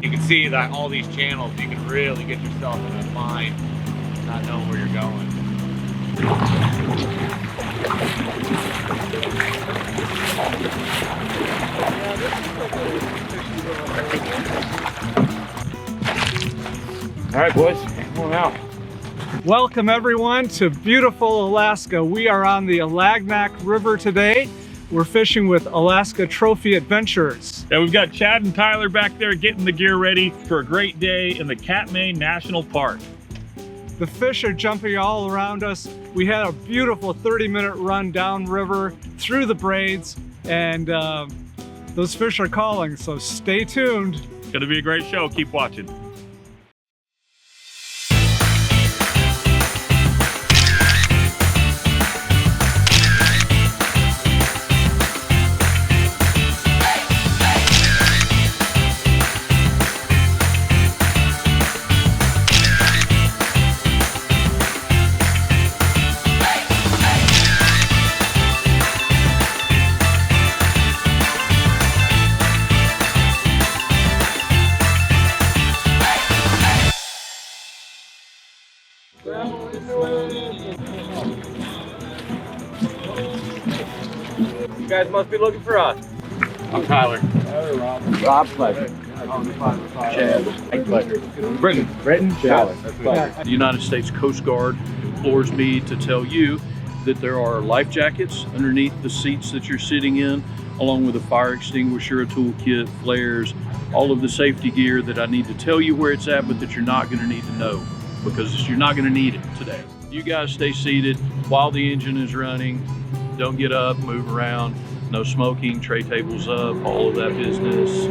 You can see that all these channels, you can really get yourself in a bind, not knowing where you're going. All right, boys, come on out. Welcome everyone to beautiful Alaska. We are on the Alagnak River today. We're fishing with Alaska Trophy Adventures. Yeah, we've got Chad and Tyler back there getting the gear ready for a great day in the Katmai National Park. The fish are jumping all around us. We had a beautiful 30-minute run downriver through the braids, and those fish are calling, so stay tuned. It's gonna be a great show. Keep watching. You guys must be looking for us. I'm Tyler. Rob, pleasure. Chad, pleasure. Britton, Tyler. The United States Coast Guard implores me to tell you that there are life jackets underneath the seats that you're sitting in, along with a fire extinguisher, a toolkit, flares, all of the safety gear that I need to tell you where it's at, but that you're not going to need to know, because you're not going to need it today. You guys stay seated while the engine is running. Don't get up, move around. No smoking, tray tables up, all of that business.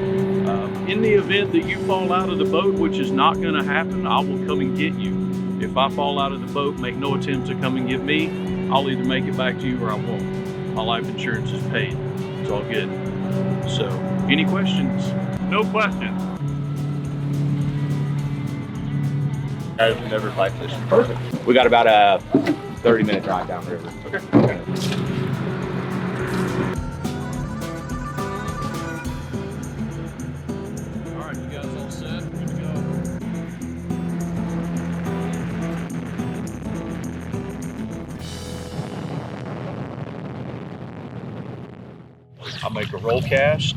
In the event that you fall out of the boat, which is not going to happen, I will come and get you. If I fall out of the boat, make no attempt to come and get me. I'll either make it back to you or I won't. My life insurance is paid. It's all good. So, any questions? No questions. I've never fly fishing. Perfect. We got about a 30-minute drive downriver. Okay. All right, you guys all set? Good to go. I'll make a roll cast.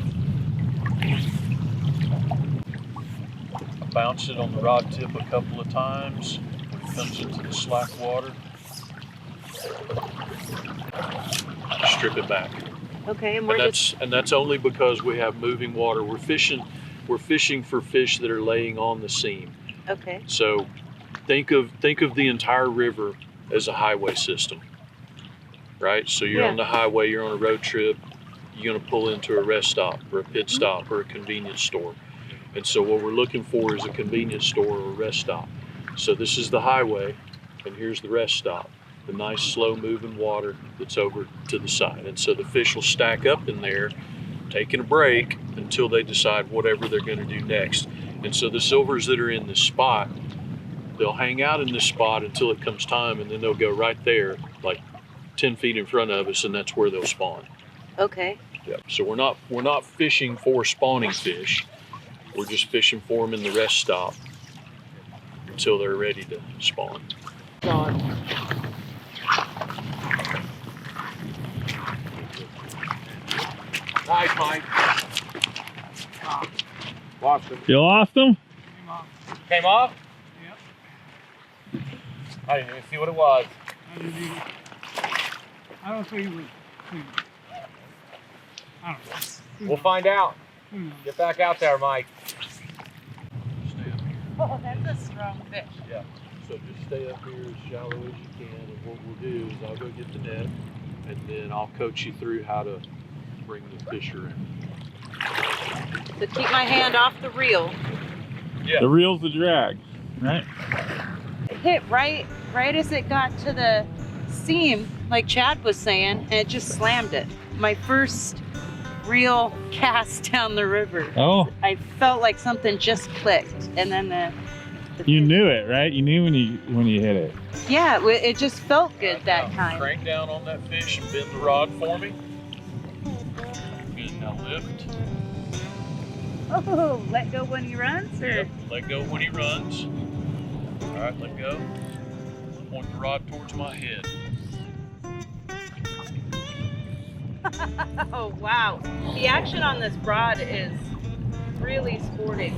Bounce it on the rod tip a couple of times. It comes into the slack water. Strip it back. Okay, and that's only because we have moving water. We're fishing for fish that are laying on the seam. okay. So think of the entire river as a highway system. Right? So you're on the highway, you're on a road trip, you're gonna pull into a rest stop or a pit stop or a convenience store. And so what we're looking for is a convenience store or a rest stop. So this is the highway, and here's the rest stop, the nice slow moving water that's over to the side. And so the fish will stack up in there, taking a break until they decide whatever they're gonna do next. And so the silvers that are in this spot, they'll hang out in this spot until it comes time, and then they'll go right there, like 10 feet in front of us, and that's where they'll spawn. Okay. Yep. So we're not fishing for spawning fish. We're just fishing for them in the rest stop until they're ready to spawn. Nice, Mike. Lost him. You lost them? Came off? Yep. I didn't even see what it was. I don't think he was. I don't know. We'll find out. Get back out there, Mike. Stay up here. Oh, that's a strong fish. Yeah. So just stay up here as shallow as you can, and what we'll do is I'll go get the net, and then I'll coach you through how to bring the fish around. So keep my hand off the reel. Yeah. The reel's the drag, right? It hit right as it got to the seam, like Chad was saying, and it just slammed it. My first real cast down the river. Oh. I felt like something just clicked, and then the You knew it, right? You knew when you hit it. Yeah, it just felt good that Now, time. Crank down on that fish and bend the rod for me. Good, now lift. Oh, let go when he runs, or? Yep, let go when he runs. All right, let go. Point the rod towards my head. Oh, wow. The action on this rod is really sporting.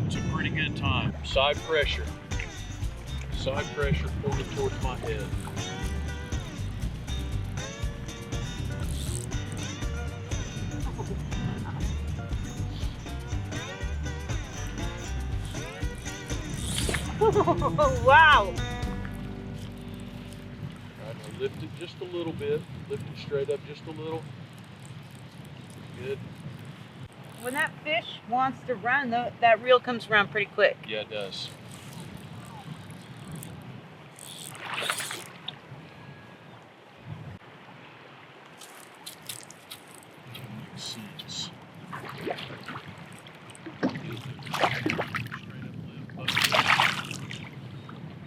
It's a pretty good time. Side pressure. Side pressure pointed towards my head. Oh, wow. All right, now lift it just a little bit. Lift it straight up just a little. Good. When that fish wants to run, that reel comes around pretty quick. Yeah, it does.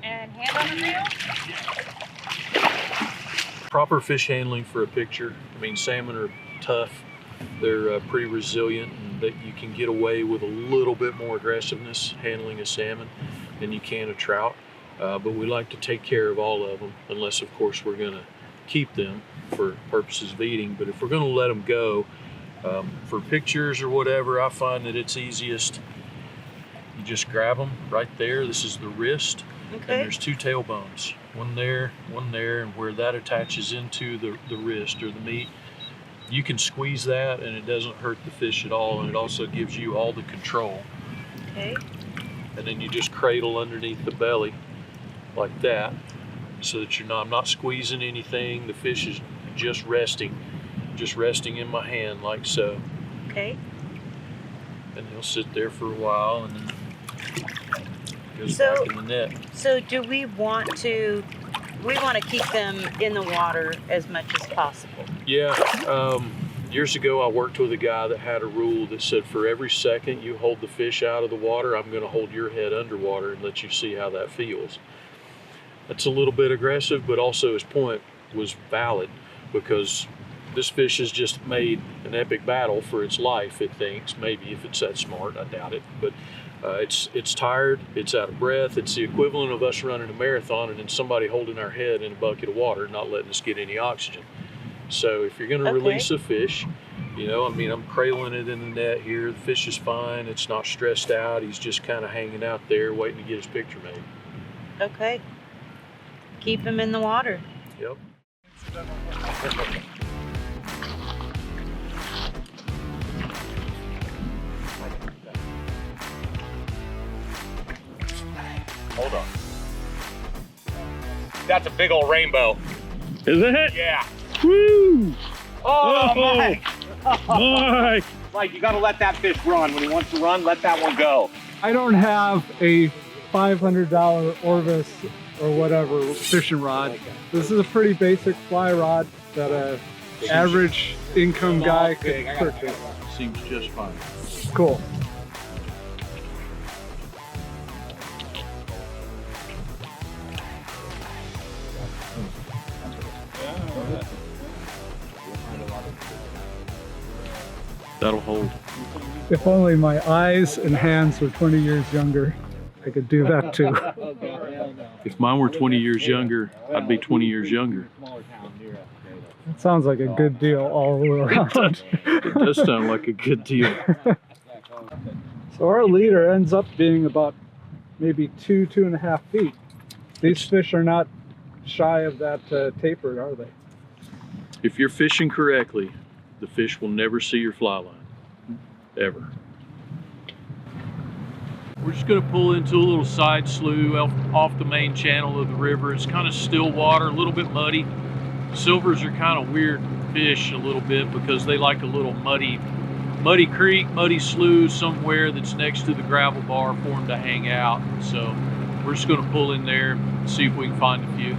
And hand on the reel? Proper fish handling for a picture. I mean, salmon are tough. They're pretty resilient, and that you can get away with a little bit more aggressiveness handling a salmon than you can a trout. But we like to take care of all of them, unless of course we're going to keep them for purposes of eating. But if we're going to let them go for pictures or whatever, I find that it's easiest. You just grab them right there. This is the wrist. Okay. And there's two tailbones, one there, and where that attaches into the wrist or the meat, you can squeeze that and it doesn't hurt the fish at all, and it also gives you all the control. Okay. And then you just cradle underneath the belly like that, so that I'm not squeezing anything. The fish is just resting in my hand like so. Okay. And he'll sit there for a while and then goes So- back in the net. So do we want to keep them in the water as much as possible? Yeah, years ago I worked with a guy that had a rule that said for every second you hold the fish out of the water, I'm going to hold your head underwater and let you see how that feels. That's a little bit aggressive, but also his point was valid, because this fish has just made an epic battle for its life, it thinks. Maybe if it's that smart, I doubt it. But it's tired, it's out of breath. It's the equivalent of us running a marathon and then somebody holding our head in a bucket of water, not letting us get any oxygen. So if you're going to release a fish, I'm cradling it in the net here. The fish is fine. It's not stressed out. He's just kind of hanging out there waiting to get his picture made. Okay. Keep him in the water. Yep. Hold on. That's a big old rainbow. Is it? Yeah. Woo! Oh, Mike. Mike! Mike, you gotta let that fish run. When he wants to run, let that one go. I don't have a $500 Orvis or whatever fishing rod. This is a pretty basic fly rod that a average income guy could purchase. Seems just fine. Cool. That'll hold. If only my eyes and hands were 20 years younger, I could do that too. If mine were 20 years younger, I'd be 20 years younger. That sounds like a good deal all the way around. It does sound like a good deal. So our leader ends up being about maybe 2.5 feet. These fish are not shy of that tapered, are they? If you're fishing correctly, the fish will never see your fly line, ever. We're just going to pull into a little side slough off the main channel of the river. It's kind of still water, a little bit muddy. Silvers are kind of weird fish a little bit because they like a little muddy creek, muddy slough somewhere that's next to the gravel bar for them to hang out. So we're just going to pull in there and see if we can find a few.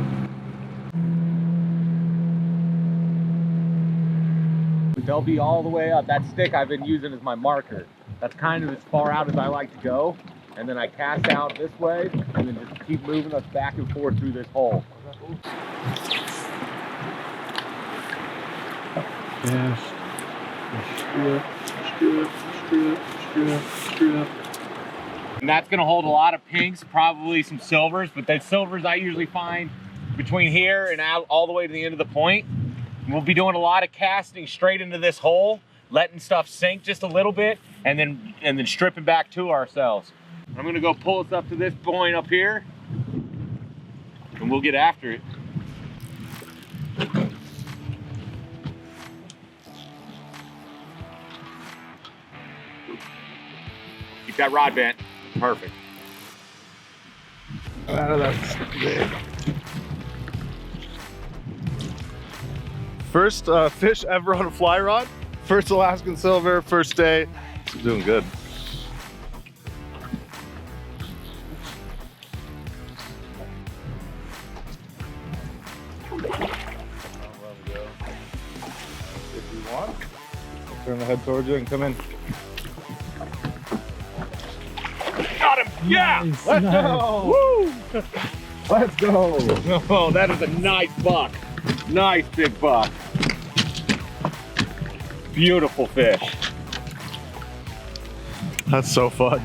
They'll be all the way up. That stick I've been using as my marker. That's kind of as far out as I like to go. And then I cast out this way and then just keep moving us back and forth through this hole. Cast, strip, strip, strip, strip. And that's gonna hold a lot of pinks, probably some silvers, but the silvers I usually find between here and out all the way to the end of the point. And we'll be doing a lot of casting straight into this hole, letting stuff sink just a little bit, and then stripping back to ourselves. I'm gonna go pull us up to this point up here, and we'll get after it. Keep that rod bent. Perfect. That's big. First fish ever on a fly rod. First Alaskan silver, first day. It's doing good. If you want, turn the head towards you and come in. Got him! Yeah! Nice, Let's nice. go! Woo! Let's go! Oh, that is a nice buck. Nice big buck. Beautiful fish. That's so fun.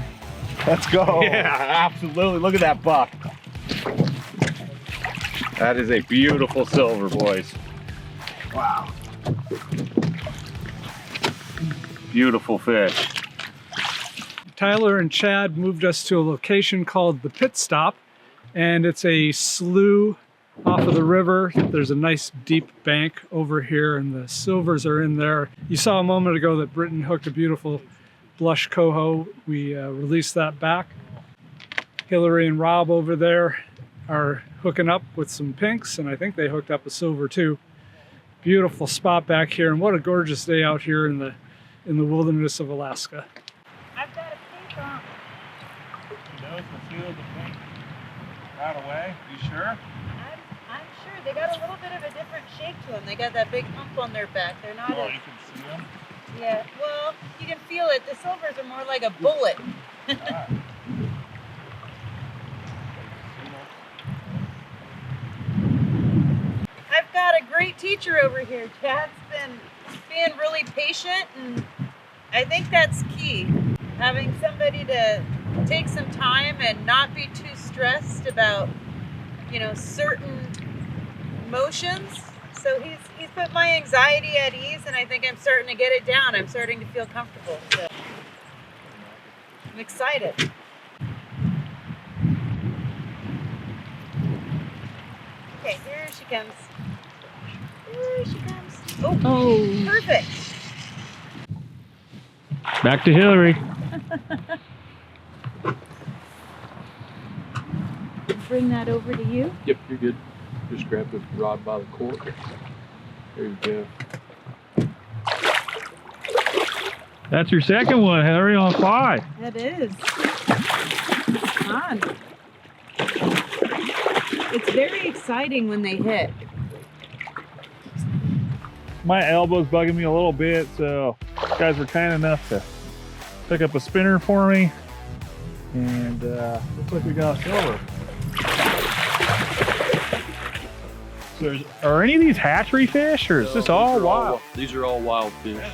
Let's go. Yeah, absolutely. Look at that buck. That is a beautiful silver, boys. Wow. Beautiful fish. Tyler and Chad moved us to a location called the Pit Stop, and it's a slough off of the river. There's a nice deep bank over here, and the silvers are in there. You saw a moment ago that Britton hooked a beautiful blush coho. We released that back. Hillary and Rob over there are hooking up with some pinks, and I think they hooked up a silver too. Beautiful spot back here, and what a gorgeous day out here in the wilderness of Alaska. I've got a pink on. Those will feel the pink right away. You sure? I'm sure they got a little bit of a different shape to them. They got that big hump on their back. They're not Oh, as, you can see them. yeah, well, you can feel it. The silvers are more like a bullet. I've got a great teacher over here. Chad's been being really patient, and I think that's key. Having somebody to take some time and not be too stressed about, you know, certain motions. So he's put my anxiety at ease, and I think I'm starting to get it down. I'm starting to feel comfortable. So I'm excited. Okay, here she comes. Here she comes. Oh, perfect. Back to Hillary. Bring that over to you. Yep, you're good. Just grab the rod by the cork. There you go. That's your second one, Hillary, on fly. That is. Come on. It's very exciting when they hit. My elbow's bugging me a little bit, so you guys were kind enough to pick up a spinner for me. And looks like we got a silver. So are any of these hatchery fish, or is this all wild? These are all wild fish.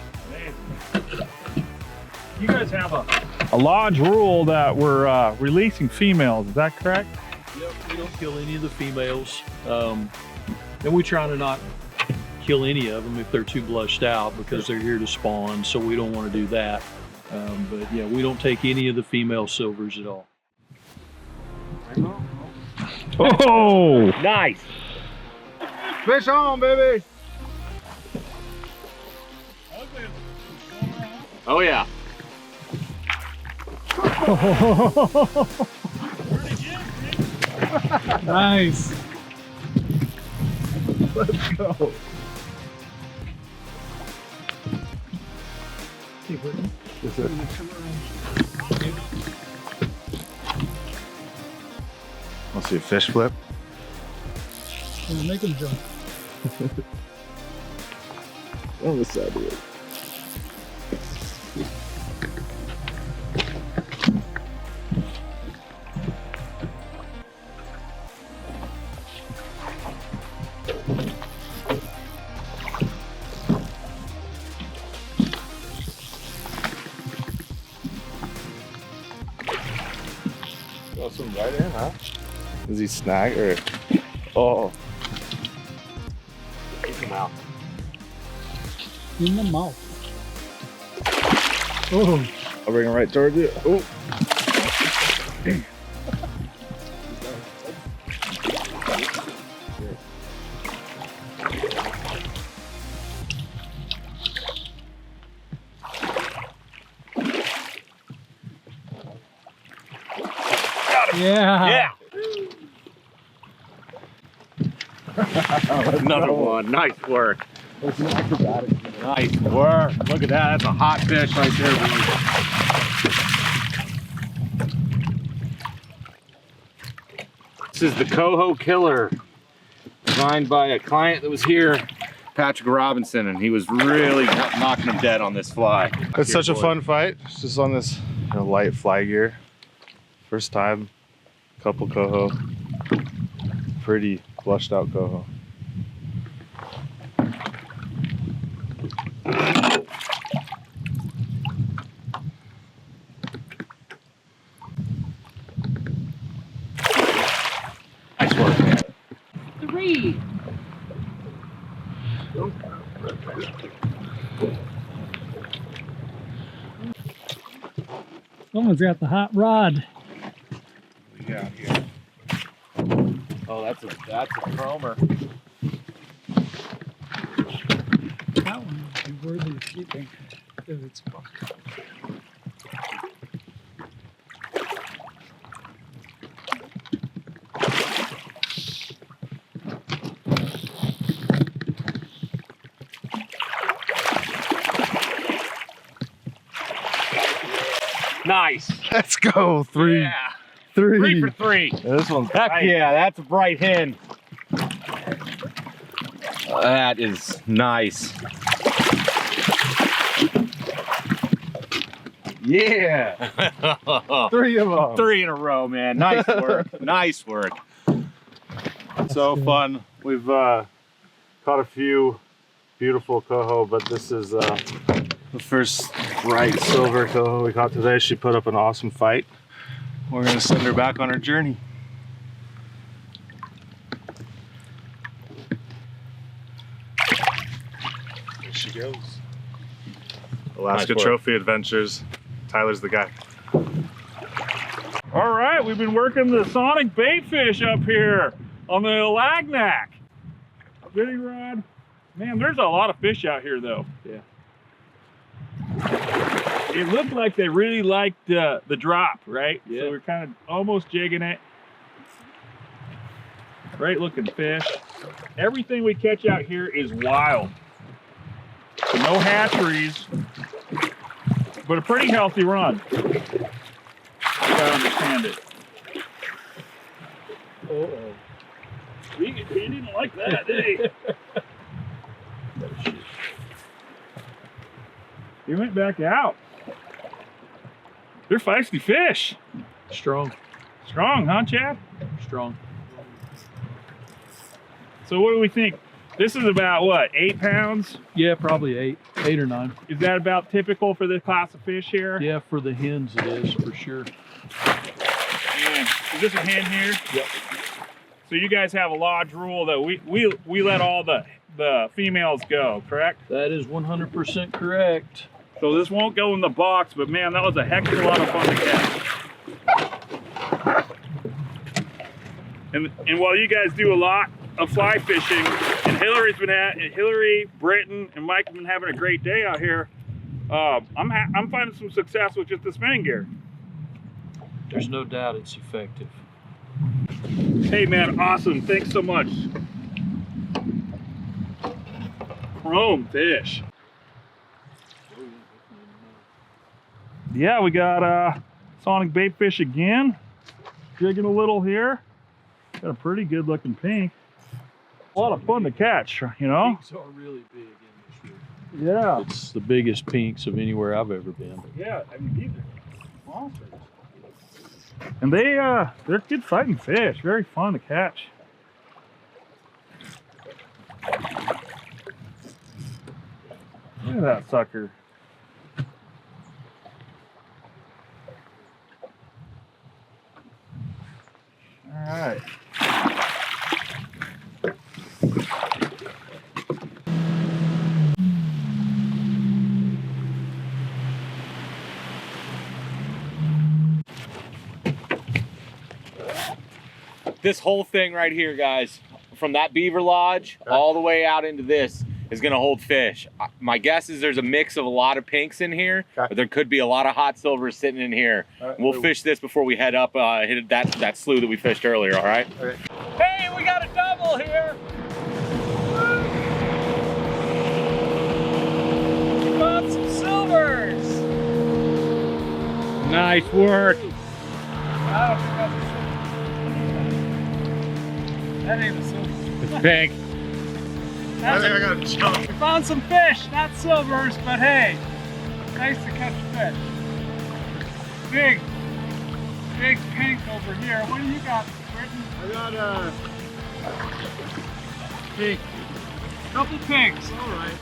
You guys have a lodge rule that we're releasing females, is that correct? Yep, we don't kill any of the females. And we try to not kill any of them if they're too blushed out, because they're here to spawn, so we don't want to do that. But yeah, we don't take any of the female silvers at all. Oh! Nice. Fish on, baby. Oh yeah. Nice. Let's go. Is it? Let's see a fish flip. Yeah, make him jump. On this side of it. he snag or? Oh. Keep him out. In the mouth. Oh. I'll bring him right towards you. Oh. Yeah. Another one. Nice work. Nice work. Look at that. That's a hot fish right there, boys. This is the coho killer, designed by a client that was here, Patrick Robinson, and he was really knocking him dead on this fly. It's such a fun fight. It's just on this light fly gear. First time, couple coho. Pretty flushed out coho. Nice work, man. 3. Someone's got the hot rod. Yeah, here. Oh, that's a chromer. That one would be worthy of keeping if it's buck. Nice. Let's go. 3. Yeah. 3. 3 for 3. Yeah, this one's Heck tight. yeah, that's a bright hen. That is nice. Yeah. 3 of them. 3 in a row, man. Nice work. Nice work. So fun. We've caught a few beautiful coho, but this is the first bright silver coho we caught today. She put up an awesome fight. We're gonna send her back on her journey. There she goes. Alaska Nice work. Trophy Adventures. Tyler's the guy. All right, we've been working the sonic bait fish up here on the Alagnak. Bitty rod. Man, there's a lot of fish out here though. Yeah. It looked like they really liked the drop, right? Yeah. So we're kind of almost jigging it. Great looking fish. Everything we catch out here is wild. So no hatcheries, but a pretty healthy run. I understand it. Uh-oh. He didn't like that, did he? He went back out. They're feisty fish. Strong. Strong, huh, Chad? Strong. So what do we think? This is about what, 8 pounds? Yeah, probably 8 or 9. Is that about typical for this class of fish here? Yeah, for the hens it is for sure. And is this a hen here? Yep. So you guys have a lodge rule that we let all the females go, correct? That is 100% correct. So this won't go in the box, but man, that was a heck of a lot of fun to catch. And while you guys do a lot of fly fishing, and Hillary, Britton, and Mike have been having a great day out here, I'm finding some success with just the spinning gear. There's no doubt it's effective. Hey man, awesome, thanks so much. Chrome fish. Yeah, we got sonic bait fish again. Jigging a little here. Got a pretty good looking pink. A lot of fun to catch, you know? Pinks are really big in this river. Yeah. It's the biggest pinks of anywhere I've ever been. Yeah, I mean, these are monsters. And they're good fighting fish. Very fun to catch. Look at that sucker. All right. This whole thing right here, guys, from that beaver lodge all the way out into this is gonna hold fish. My guess is there's a mix of a lot of pinks in here, but there could be a lot of hot silvers sitting in here. We'll fish this before we head up, hit that slough that we fished earlier, all right? Hey, we got a double here. We found some silvers. Nice work. I don't think that's a silver. That ain't a silver. It's pink. I think I got a jump. We found some fish, not silvers, but hey, nice to catch fish. Big pink over here. What do you got, Britton? I got a pink. Couple pinks, all right.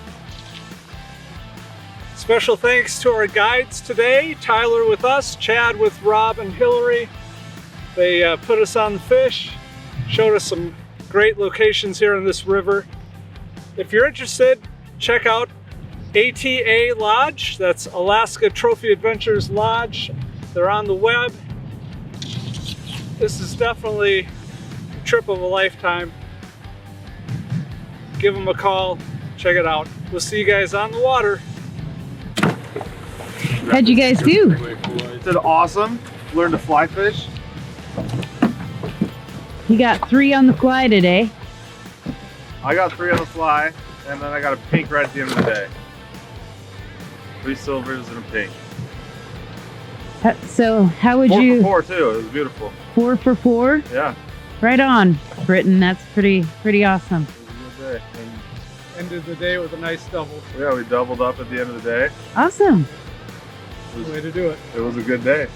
Special thanks to our guides today, Tyler with us, Chad with Rob and Hillary. They put us on the fish, showed us some great locations here in this river. If you're interested, check out ATA Lodge. That's Alaska Trophy Adventures Lodge. They're on the web. This is definitely a trip of a lifetime. Give them a call, check it out. We'll see you guys on the water. How'd you guys do? Did awesome. Learned to fly fish. You got 3 on the fly today. I got 3 on the fly, and then I got a pink right at the end of the day. 3 silvers and a pink. So how would 4 you? for 4 too. It was beautiful. 4 for 4? Yeah. Right on, Britton. That's pretty awesome. It was a good day. And Ended the day with a nice double. yeah, we doubled up at the end of the day. Awesome. Way to do it. It was a good day.